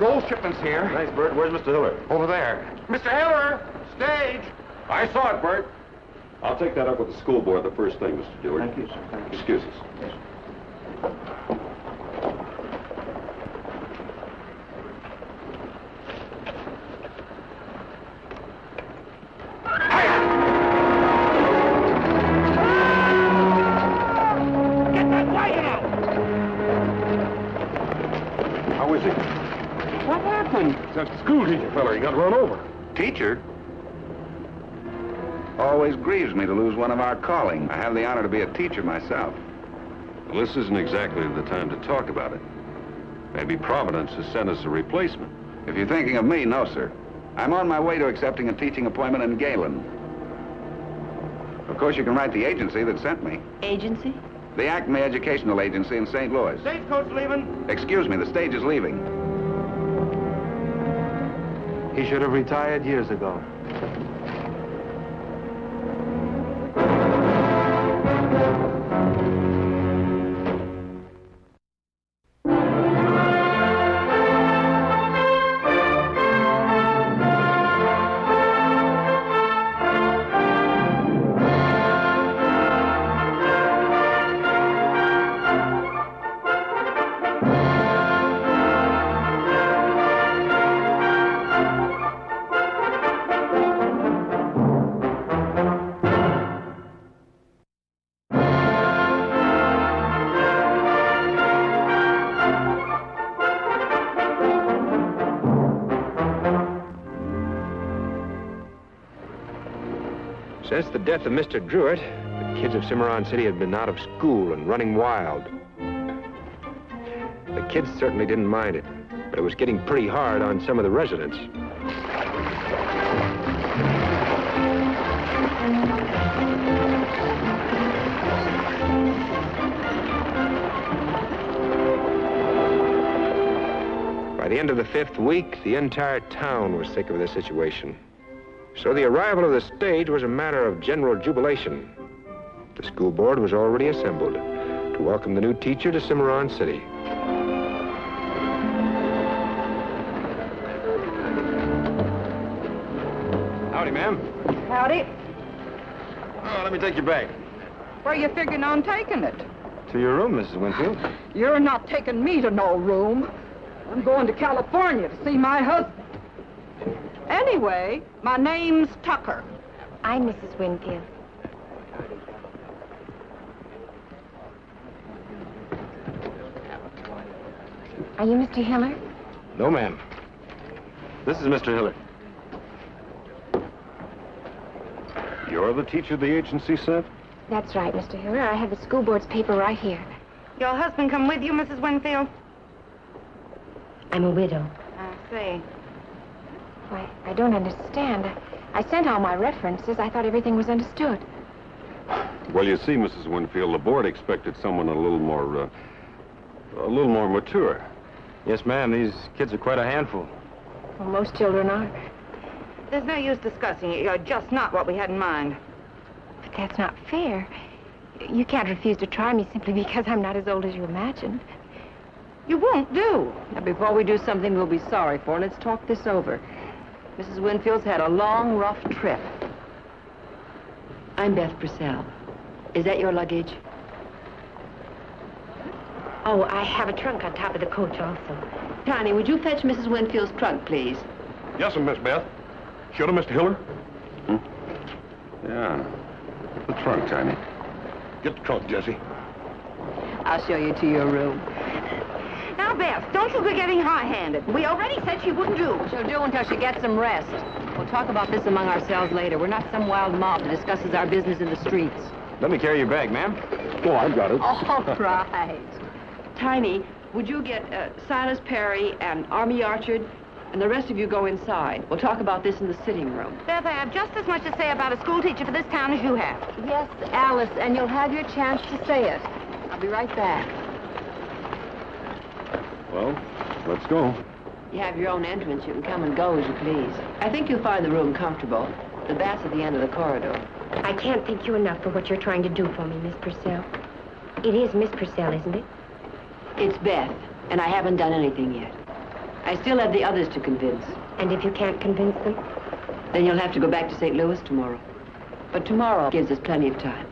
Gold shipment's here. Thanks, Bert. Where's Mr. Hiller? Over there. Mr. Hiller! Stage! I saw it, Bert. I'll take that up with the school board the first thing, Mr. Dewar. Thank you, sir. Thank you. Excuse us. Yes. How is he? What happened? That school teacher fella, he got run over. Teacher? Always grieves me to lose one of our calling. I have the honor to be a teacher myself. Well, this isn't exactly the time to talk about it. Maybe Providence has sent us a replacement. If you're thinking of me, no, sir. I'm on my way to accepting a teaching appointment in Galen. Of course, you can write the agency that sent me. Agency? The Acme Educational Agency in St. Louis. Stagecoach leaving? Excuse me, the stage is leaving. He should have retired years ago. Since the death of Mr. Druitt, the kids of Cimarron City had been out of school and running wild. The kids certainly didn't mind it, but it was getting pretty hard on some of the residents. By the end of the 5th week, the entire town was sick of the situation. So the arrival of the stage was a matter of general jubilation. The school board was already assembled to welcome the new teacher to Cimarron City. Howdy, ma'am. Howdy. Oh, let me take your bag. Where you figuring on taking it? To your room, Mrs. Winfield. You're not taking me to no room. I'm going to California to see my husband. Anyway, my name's Tucker. I'm Mrs. Winfield. Are you Mr. Hiller? No, ma'am. This is Mr. Hiller. You're the teacher the agency sent? That's right, Mr. Hiller. I have the school board's paper right here. Your husband come with you, Mrs. Winfield? I'm a widow. I see. Why, I don't understand. I sent all my references. I thought everything was understood. Well, you see, Mrs. Winfield, the board expected someone a little more mature. Yes, ma'am. These kids are quite a handful. Well, most children are. There's no use discussing it. You're just not what we had in mind. But that's not fair. You can't refuse to try me simply because I'm not as old as you imagined. You won't do. Now, before we do something we'll be sorry for, let's talk this over. Mrs. Winfield's had a long, rough trip. I'm Beth Purcell. Is that your luggage? Oh, I have a trunk on top of the coach also. Tiny, would you fetch Mrs. Winfield's trunk, please? Yes, Miss Beth. Should have, Mr. Hiller? Yeah. The trunk, Tiny. Get the trunk, Jesse. I'll show you to your room. Now, Beth, don't you be getting high-handed. We already said she wouldn't do. She'll do until she gets some rest. We'll talk about this among ourselves later. We're not some wild mob that discusses our business in the streets. Let me carry your bag, ma'am. Oh, I've got it. All right. Tiny, would you get Silas Perry and Army Archard, and the rest of you go inside. We'll talk about this in the sitting room. Beth, I have just as much to say about a school teacher for this town as you have. Yes, Alice, and you'll have your chance to say it. I'll be right back. Well, let's go. You have your own entrance. You can come and go as you please. I think you'll find the room comfortable. The bath's at the end of the corridor. I can't thank you enough for what you're trying to do for me, Miss Purcell. It is Miss Purcell, isn't it? It's Beth, and I haven't done anything yet. I still have the others to convince. And if you can't convince them? Then you'll have to go back to St. Louis tomorrow. But tomorrow gives us plenty of time.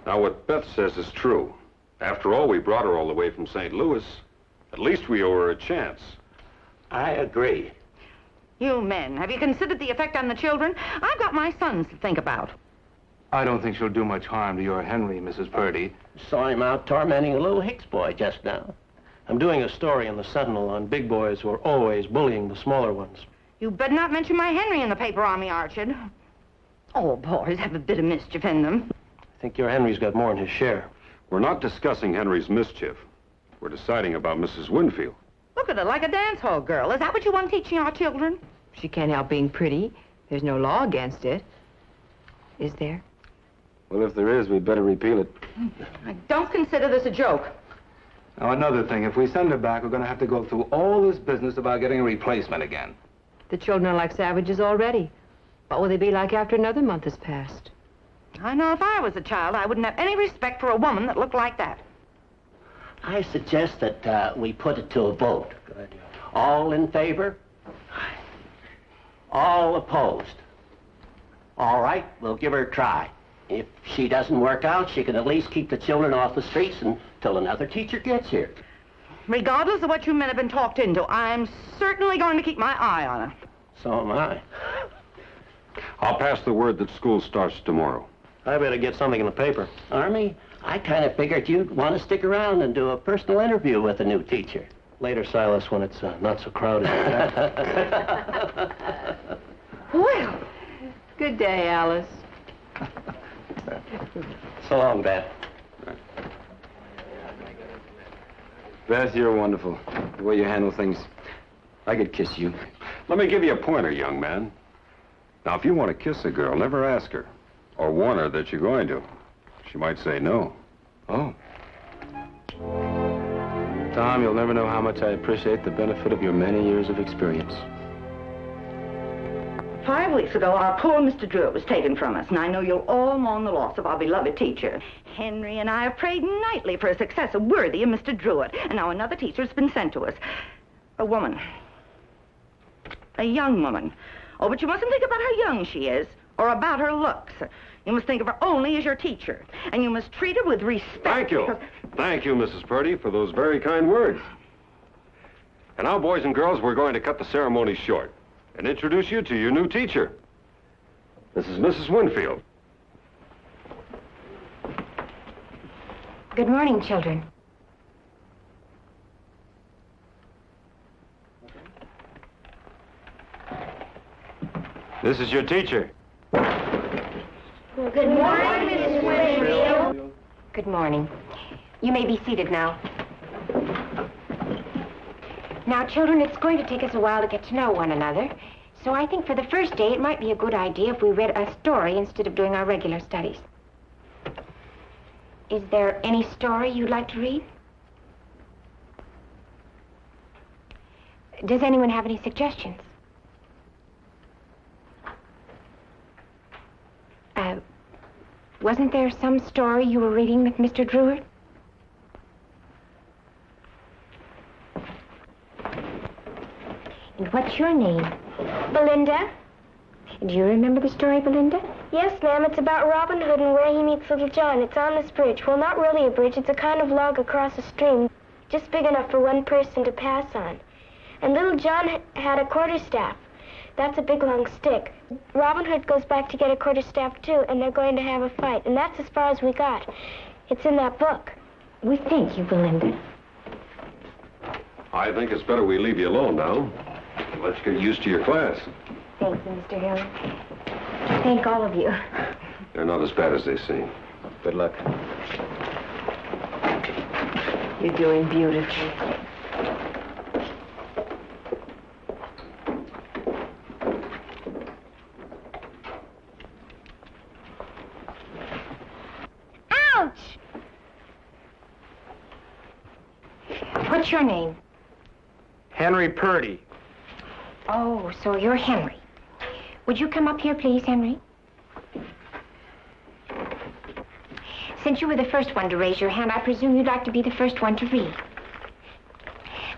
Now, what Beth says is true. After all, we brought her all the way from St. Louis. At least we owe her a chance. I agree. You men, have you considered the effect on the children? I've got my sons to think about. I don't think she'll do much harm to your Henry, Mrs. Purdy. Saw him out tormenting a little Hicks boy just now. I'm doing a story in the Sentinel on big boys who are always bullying the smaller ones. You better not mention my Henry in the paper, Army Archard. All boys have a bit of mischief in them. I think your Henry's got more in his share. We're not discussing Henry's mischief. We're deciding about Mrs. Winfield. Look at her like a dance hall girl. Is that what you want teaching our children? She can't help being pretty. There's no law against it. Is there? Well, if there is, we'd better repeal it. I don't consider this a joke. Now, another thing, if we send her back, we're going to have to go through all this business about getting a replacement again. The children are like savages already. What will they be like after another month has passed? I know if I was a child, I wouldn't have any respect for a woman that looked like that. I suggest that we put it to a vote. All in favor? All opposed? All right, we'll give her a try. If she doesn't work out, she can at least keep the children off the streets until another teacher gets here. Regardless of what you men have been talked into, I'm certainly going to keep my eye on her. So am I. I'll pass the word that school starts tomorrow. I better get something in the paper. Army, I kind of figured you'd want to stick around and do a personal interview with a new teacher. Later, Silas, when it's not so crowded. Well, good day, Alice. So long, Beth. Beth, you're wonderful. The way you handle things. I could kiss you. Let me give you a pointer, young man. Now, if you want to kiss a girl, never ask her. Or warn her that you're going to. She might say no. Oh. Tom, you'll never know how much I appreciate the benefit of your many years of experience. 5 weeks ago, our poor Mr. Drew was taken from us, and I know you'll all mourn the loss of our beloved teacher. Henry and I have prayed nightly for a successor worthy of Mr. Druitt, and now another teacher has been sent to us. A woman. A young woman. Oh, but you mustn't think about how young she is, or about her looks. You must think of her only as your teacher, and you must treat her with respect. Thank you. Thank you, Mrs. Purdy, for those very kind words. And now, boys and girls, we're going to cut the ceremony short and introduce you to your new teacher. This is Mrs. Winfield. Good morning, children. This is your teacher. Good morning, Mrs. Winfield. Good morning. You may be seated now. Now, children, it's going to take us a while to get to know one another. So I think for the first day, it might be a good idea if we read a story instead of doing our regular studies. Is there any story you'd like to read? Does anyone have any suggestions? Wasn't there some story you were reading with Mr. Druitt? And what's your name? Belinda. Do you remember the story, Belinda? Yes, ma'am. It's about Robin Hood and where he meets Little John. It's on this bridge. Well, not really a bridge. It's a kind of log across a stream, just big enough for one person to pass on. And Little John had a quarterstaff. That's a big, long stick. Robin Hood goes back to get a quarterstaff, too, and they're going to have a fight. And that's as far as we got. It's in that book. We thank you, Belinda. I think it's better we leave you alone now. Let's get used to your class. Thank you, Mr. Hill. Thank all of you. They're not as bad as they seem. Good luck. You're doing beautifully. Ouch! What's your name? Henry Purdy. Oh, so you're Henry. Would you come up here, please, Henry? Since you were the first one to raise your hand, I presume you'd like to be the first one to read.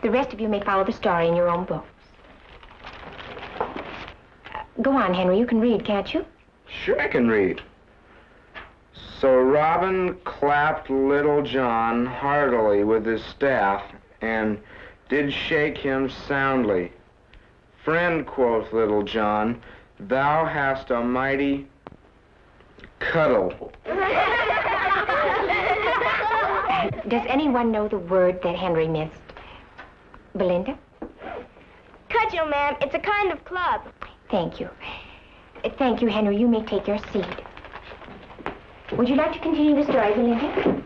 The rest of you may follow the story in your own books. Go on, Henry. You can read, can't you? Sure I can read. So Robin clapped Little John heartily with his staff and did shake him soundly. Friend, quoth Little John, thou hast a mighty cuddle. Does anyone know the word that Henry missed? Belinda? Cudgel, ma'am. It's a kind of club. Thank you. Thank you, Henry. You may take your seat. Would you like to continue the story, Belinda?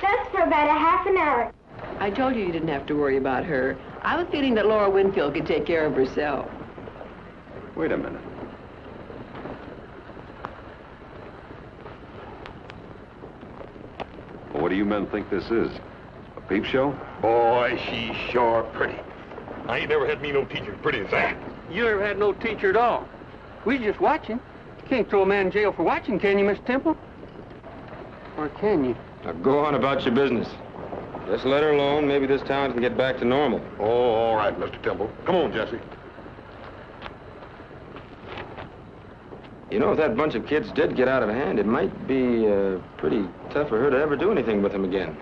That's for about a half an hour. I told you didn't have to worry about her. I was feeling that Laura Winfield could take care of herself. Wait a minute. What do you men think this is? A peep show? Boy, she's sure pretty. I ain't never had me no teacher as pretty as that. You never had no teacher at all. We was just watching. You can't throw a man in jail for watching, can you, Mr. Temple? Or can you? Now go on about your business. Just let her alone. Maybe this town can get back to normal. Oh, all right, Mr. Temple. Come on, Jesse. You know, if that bunch of kids did get out of hand, it might be pretty tough for her to ever do anything with them again.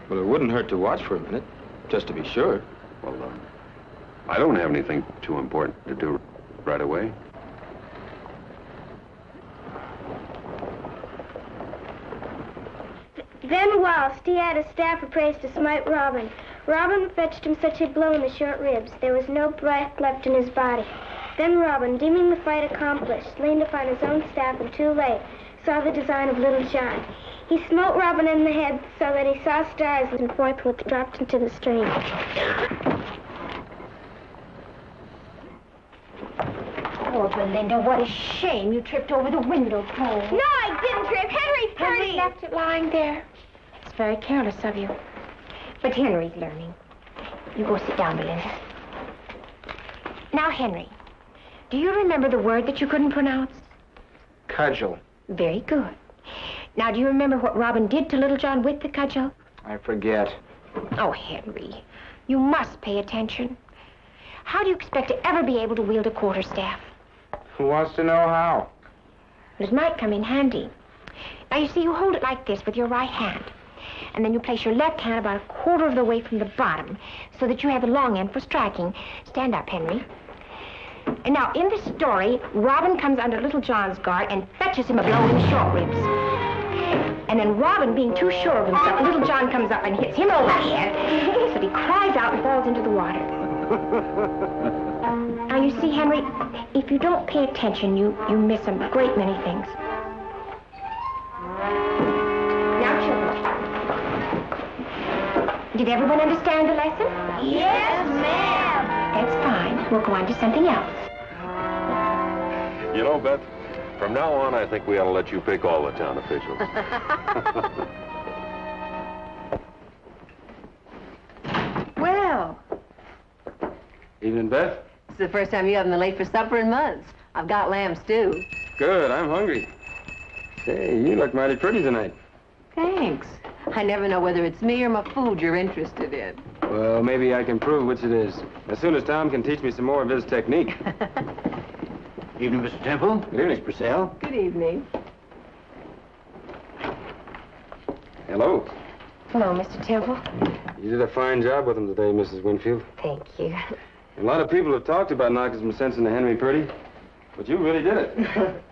Well, it wouldn't hurt to watch for a minute, just to be sure. Well, I don't have anything too important to do right away. Then whilst he had a staff appraised to smite Robin, Robin fetched him such a blow in the short ribs, there was no breath left in his body. Then Robin, deeming the fight accomplished, leaned upon his own staff and too late saw the design of Little John. He smote Robin in the head so that he saw stars and forthwith dropped into the stream. Oh, Belinda, what a shame you tripped over the window pole. No, I didn't trip. Henry Henry left it lying there. It's very careless of you. But Henry's learning. You go sit down, Belinda. Now, Henry, do you remember the word that you couldn't pronounce? Cudgel. Very good. Now, do you remember what Robin did to Little John with the cudgel? I forget. Oh, Henry, you must pay attention. How do you expect to ever be able to wield a quarterstaff? Who wants to know how? Well, it might come in handy. Now, you see, you hold it like this with your right hand. And then you place your left hand about a quarter of the way from the bottom so that you have the long end for striking. Stand up, Henry. And now, in the story, Robin comes under Little John's guard and fetches him a blow in the short ribs. And then Robin, being too sure of himself, Little John comes up and hits him over the head so that he cries out and falls into the water. Now, you see, Henry, if you don't pay attention, you miss a great many things. Now, children, did everyone understand the lesson? Yes, ma'am. That's fine. We'll go on to something else. You know, Beth, from now on, I think we ought to let you pick all the town officials. Well, Evening, Beth. it's the first time you haven't been late for supper in months. I've got lamb stew. Good, I'm hungry. Say, you look mighty pretty tonight. Thanks. I never know whether it's me or my food you're interested in. Well, maybe I can prove which it is. As soon as Tom can teach me some more of his technique. Evening, Mr. Temple. Good evening. Miss Purcell. Good evening. Hello. Hello, Mr. Temple. You did a fine job with him today, Mrs. Winfield. Thank you. A lot of people have talked about knocking some sense into Henry Purdy, but you really did it.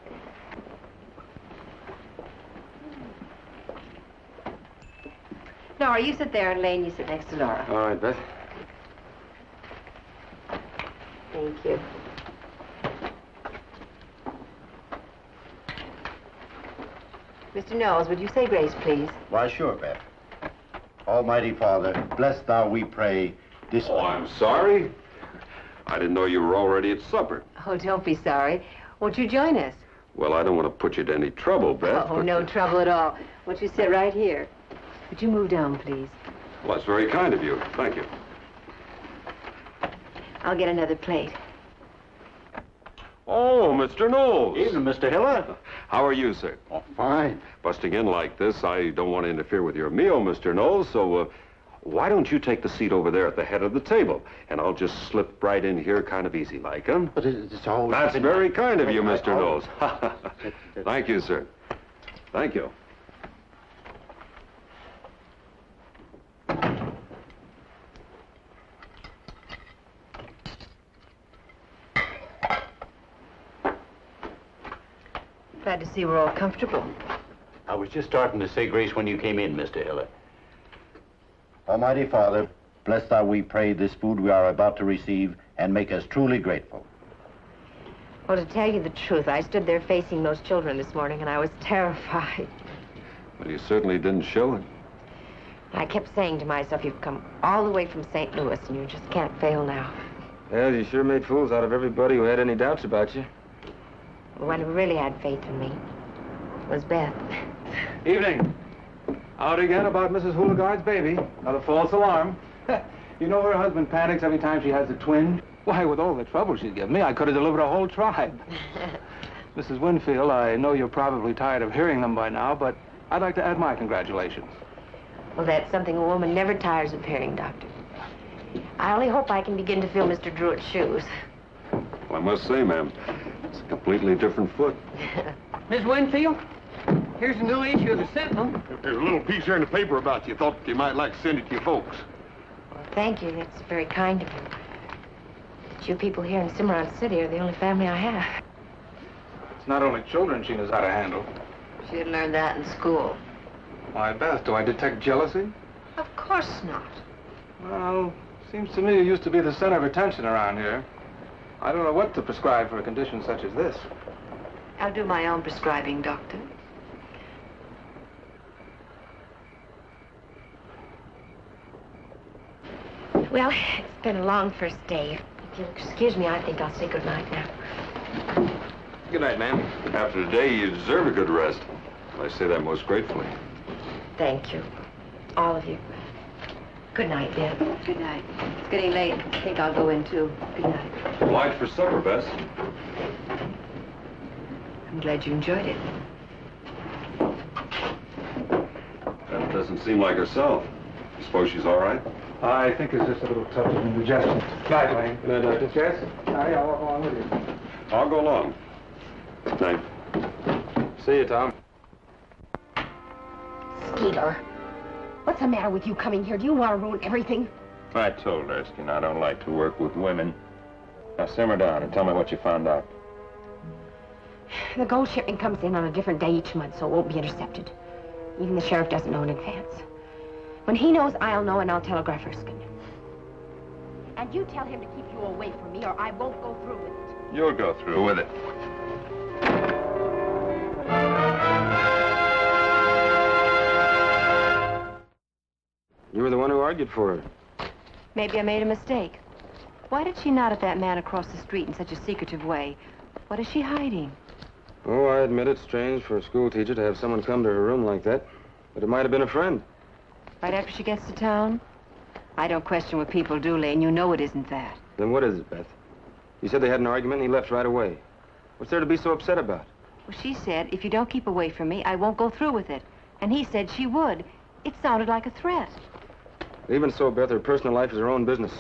Nora, you sit there, and Lane, you sit next to Laura. All right, Beth. Thank you. Mr. Knowles, would you say grace, please? Why, sure, Beth. Almighty Father, bless thou, we pray, this... Oh, I'm sorry. I didn't know you were already at supper. Oh, don't be sorry. Won't you join us? Well, I don't want to put you to any trouble, Beth. Oh, but, no trouble at all. Won't you sit right here? Would you move down, please? Well, that's very kind of you. Thank you. I'll get another plate. Oh, Mr. Knowles. Evening, Mr. Hiller. How are you, sir? Oh, fine. Busting in like this, I don't want to interfere with your meal, Mr. Knowles, so why don't you take the seat over there at the head of the table, and I'll just slip right in here kind of easy like, huh? But it's always... That's very kind of you, Mr. Knowles. Thank you, sir. Thank you. Glad to see we're all comfortable. I was just starting to say grace when you came in, Mr. Hiller. Almighty Father, bless thou, we pray, this food we are about to receive, and make us truly grateful. Well, to tell you the truth, I stood there facing those children this morning, and I was terrified. Well, you certainly didn't show it. I kept saying to myself, you've come all the way from St. Louis, and you just can't fail now. Well, you sure made fools out of everybody who had any doubts about you. The one who really had faith in me was Beth. Evening. Out again about Mrs. Houligard's baby. Another false alarm. You know her husband panics every time she has a twin? Why, with all the trouble she's given me, I could have delivered a whole tribe. Mrs. Winfield, I know you're probably tired of hearing them by now, but I'd like to add my congratulations. Well, that's something a woman never tires of hearing, Doctor. I only hope I can begin to fill Mr. Druitt's shoes. Well, I must say, ma'am, it's a completely different foot. Miss Winfield, here's a new issue of the Sentinel. There's a little piece here in the paper about you. Thought you might like to send it to your folks. Well, thank you. That's very kind of you. But you people here in Cimarron City are the only family I have. It's not only children she knows how to handle. She had learned that in school. Why, Beth, do I detect jealousy? Of course not. Well, seems to me you used to be the center of attention around here. I don't know what to prescribe for a condition such as this. I'll do my own prescribing, Doctor. Well, it's been a long first day. If you'll excuse me, I think I'll say good night now. Good night, ma'am. After today, you deserve a good rest. I say that most gratefully. Thank you. All of you. Good night, Deb. Good night. It's getting late. I think I'll go in, too. Good night. Light for supper, Bess. I'm glad you enjoyed it. Beth doesn't seem like herself. You suppose she's all right? I think it's just a little touch of indigestion. Night, Wayne. Good night, Doctor. Yes? I'll walk along with you. I'll go along. Night. See you, Tom. Skeeter, what's the matter with you coming here? Do you want to ruin everything? I told Erskine I don't like to work with women. Now simmer down and tell me what you found out. The gold shipment comes in on a different day each month, so it won't be intercepted. Even the sheriff doesn't know in advance. When he knows, I'll know, and I'll telegraph Erskine. And you tell him to keep you away from me, or I won't go through with it. You'll go through with it. You were the one who argued for her. Maybe I made a mistake. Why did she nod at that man across the street in such a secretive way? What is she hiding? Oh, I admit it's strange for a school teacher to have someone come to her room like that. But it might have been a friend. Right after she gets to town? I don't question what people do, Lane. You know it isn't that. Then what is it, Beth? You said they had an argument and he left right away. What's there to be so upset about? Well, she said, if you don't keep away from me, I won't go through with it. And he said she would. It sounded like a threat. Even so, Beth, her personal life is her own business.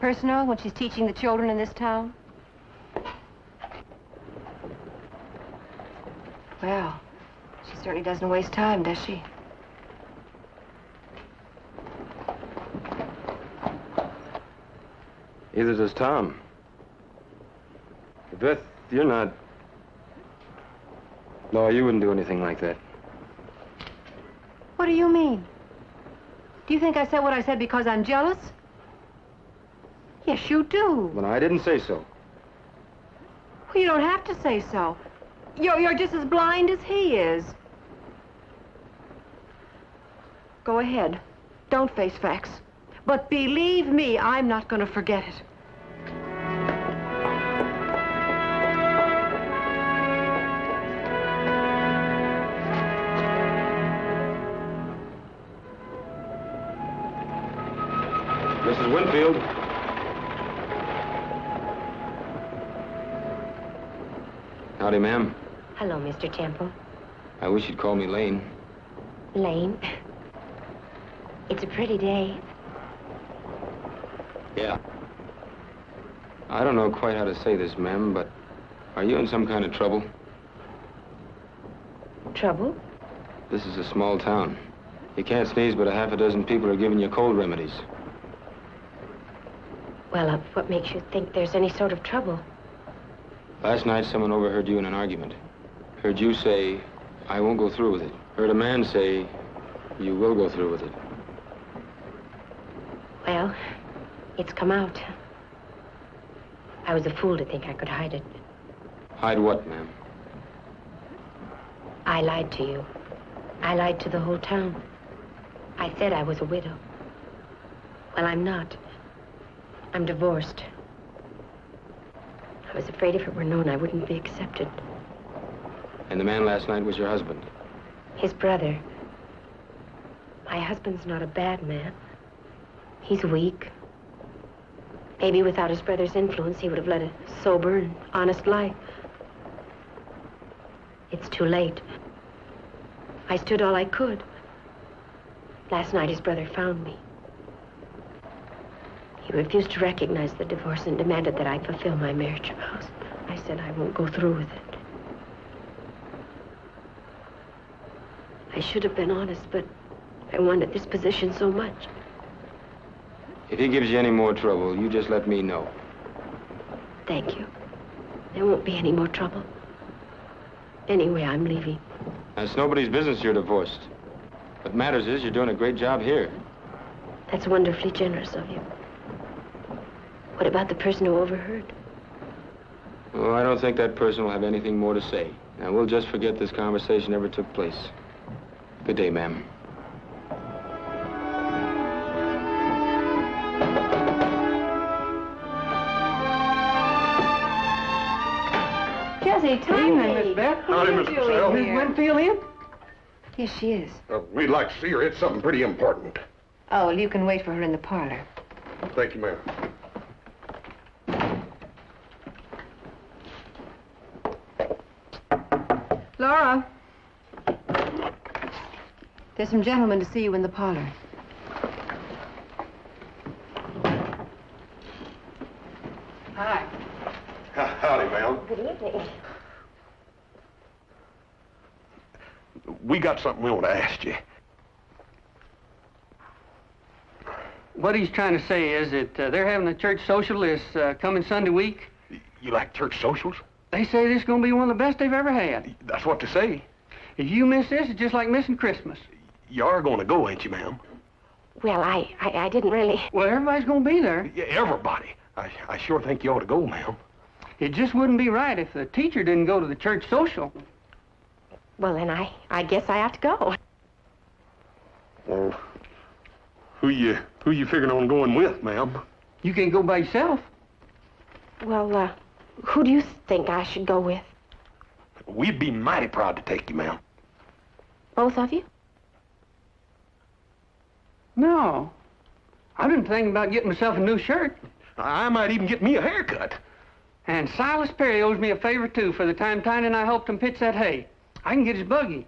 Personal, when she's teaching the children in this town? Well, she certainly doesn't waste time, does she? Either does Tom. But Beth, you're not... No, you wouldn't do anything like that. What do you mean? Do you think I said what I said because I'm jealous? Yes, you do. Well, I didn't say so. Well, you don't have to say so. You're just as blind as he is. Go ahead. Don't face facts. But believe me, I'm not going to forget it. Mrs. Winfield. Howdy, ma'am. Hello, Mr. Temple. I wish you'd call me Lane. Lane. It's a pretty day. Yeah. I don't know quite how to say this, ma'am, but are you in some kind of trouble? Trouble? This is a small town. You can't sneeze, but a half a dozen people are giving you cold remedies. Well, what makes you think there's any sort of trouble? Last night, someone overheard you in an argument. Heard you say, I won't go through with it. Heard a man say, you will go through with it. Well, it's come out. I was a fool to think I could hide it. Hide what, ma'am? I lied to you. I lied to the whole town. I said I was a widow. Well, I'm not. I'm divorced. I was afraid if it were known, I wouldn't be accepted. And the man last night was your husband? His brother. My husband's not a bad man. He's weak. Maybe without his brother's influence, he would have led a sober and honest life. It's too late. I stood all I could. Last night, his brother found me. He refused to recognize the divorce and demanded that I fulfill my marriage vows. I said I won't go through with it. I should have been honest, but I wanted this position so much. If he gives you any more trouble, you just let me know. Thank you. There won't be any more trouble. Anyway, I'm leaving. It's nobody's business you're divorced. What matters is you're doing a great job here. That's wonderfully generous of you. What about the person who overheard? Well, I don't think that person will have anything more to say. Now, we'll just forget this conversation ever took place. Good day, ma'am. Jessie, Tiny. Miss Beth. Howdy, Mr. Purcell. Miss Winfield in? Yes, she is. We'd like to see her. It's something pretty important. Oh, well, you can wait for her in the parlor. Thank you, ma'am. Laura. There's some gentlemen to see you in the parlor. Hi. Howdy, ma'am. Good evening. We got something we want to ask you. What he's trying to say is that they're having a church social this coming Sunday week. You like church socials? They say this is going to be one of the best they've ever had. That's what they say. If you miss this, it's just like missing Christmas. You are going to go, ain't you, ma'am? Well, I didn't really... Well, everybody's going to be there. Yeah, everybody. I sure think you ought to go, ma'am. It just wouldn't be right if the teacher didn't go to the church social. Well, then I guess I ought to go. Well, who you figuring on going with, ma'am? You can go by yourself. Well, who do you think I should go with? We'd be mighty proud to take you, ma'am. Both of you? No. I've been thinking about getting myself a new shirt. I might even get me a haircut. And Silas Perry owes me a favor, too, for the time Tiny and I helped him pitch that hay. I can get his buggy.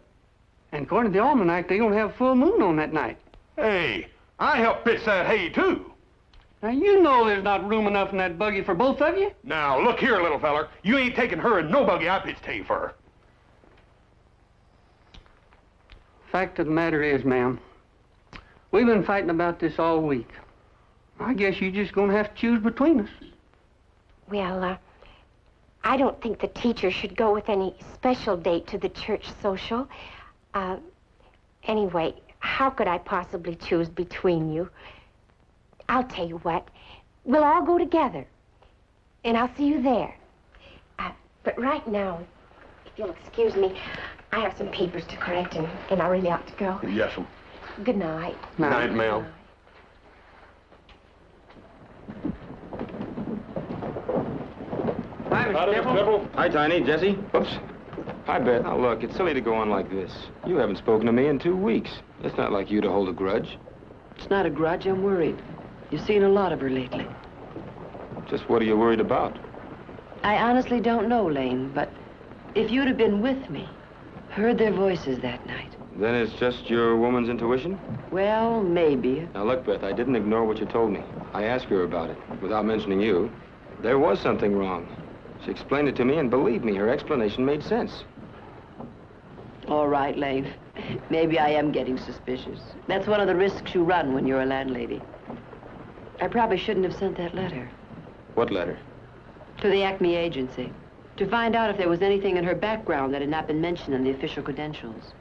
And according to the almanac, they're going to have a full moon on that night. Hey, I helped pitch that hay, too. Now, you know there's not room enough in that buggy for both of you. Now, look here, little feller. You ain't taking her in no buggy I pitched hay for her. Fact of the matter is, ma'am, we've been fighting about this all week. I guess you're just going to have to choose between us. Well, I don't think the teacher should go with any special date to the church social. Anyway, how could I possibly choose between you? I'll tell you what. We'll all go together. And I'll see you there. But right now, if you'll excuse me, I have some papers to correct, and I really ought to go. Yes, ma'am. Good night. Night, ma'am. Hi, Mr. Temple. Hi, Tiny. Jesse. Oops. Hi, Beth. Now, look, it's silly to go on like this. You haven't spoken to me in 2 weeks. It's not like you to hold a grudge. It's not a grudge. I'm worried. You've seen a lot of her lately. Just what are you worried about? I honestly don't know, Lane, but If you'd have been with me, heard their voices that night. Then it's just your woman's intuition? Well, maybe. Now, look, Beth, I didn't ignore what you told me. I asked her about it, without mentioning you. There was something wrong. She explained it to me, and believe me, her explanation made sense. All right, Leif. Maybe I am getting suspicious. That's one of the risks you run when you're a landlady. I probably shouldn't have sent that letter. What letter? To the Acme agency. To find out if there was anything in her background that had not been mentioned in the official credentials.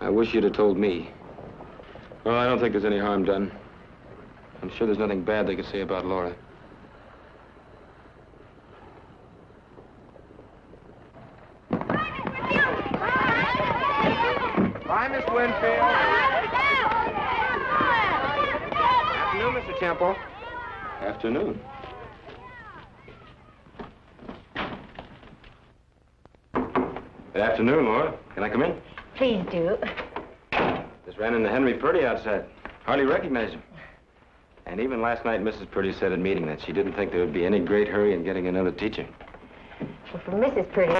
I wish you'd have told me. Well, I don't think there's any harm done. I'm sure there's nothing bad they could say about Laura. Bye, Miss Winfield. Afternoon, Mr. Temple. Afternoon. Good afternoon, Laura. Can I come in? Please do. Just ran into Henry Purdy outside. Hardly recognized him. And even last night, Mrs. Purdy said at meeting that she didn't think there would be any great hurry in getting another teacher. Well, for Mrs. Purdy,